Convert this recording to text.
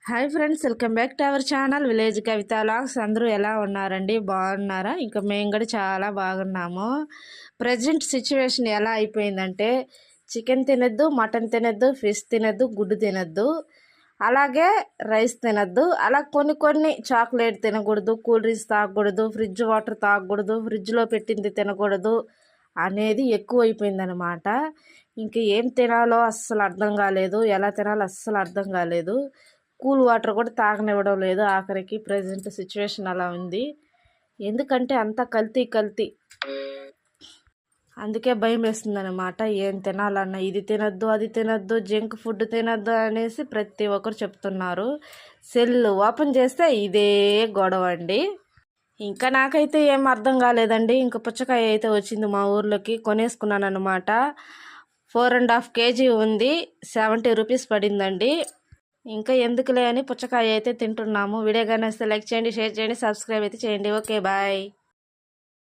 Hi friends, welcome back to our channel village Kavitha vlogs. అందరూ ఎలా ఉన్నారండి? బాగున్నారా? ఇంకా మేము కూడా చాలా బాగున్నాము. ప్రజెంట్ సిచ్యువేషన్ ఎలా అయిపోయిందంటే చికెన్ తినద్దు, మటన్ తినద్దు, ఫిష్ తినద్దు, గుడ్డు తినద్దు, అలాగే రైస్ తినద్దు. అలా కొన్ని చాక్లెట్ తినకూడదు, కూల్ డ్రింక్స్ తాగకూడదు, ఫ్రిడ్జ్ వాటర్ తాగకూడదు, ఫ్రిడ్జ్లో పెట్టింది తినకూడదు అనేది ఎక్కువ అయిపోయిందనమాట. ఇంక ఏం తినాలో అస్సలు అర్థం కాలేదు, ఎలా తినాలో అస్సలు అర్థం కాలేదు. కూల్ వాటర్ కూడా తాగనివ్వడం లేదు. ఆఖరికి ప్రజెంట్ సిచ్యువేషన్ అలా ఉంది. ఎందుకంటే అంతా కల్తీ. అందుకే భయం వేస్తుంది అనమాట. ఏం తినాలన్నా ఇది తినద్దు, అది తినద్దు, జంక్ ఫుడ్ తినద్దు అనేసి ప్రతి ఒక్కరు చెప్తున్నారు. సెల్ ఓపెన్ చేస్తే ఇదే గొడవ అండి. ఇంకా నాకైతే ఏం అర్థం కాలేదండి. ఇంకా పుచ్చకాయ అయితే వచ్చింది మా ఊర్లోకి, కొనేసుకున్నాను అనమాట. 4.5 kg ఉంది, 70 రూపీస్ పడిందండి. ఇంకా ఎందుకులే అని పుచ్చకాయ అయితే తింటున్నాము. వీడియో కానీ వస్తే లైక్ చేయండి, షేర్ చేయండి, సబ్స్క్రైబ్ అయితే చేయండి. Okay, bye.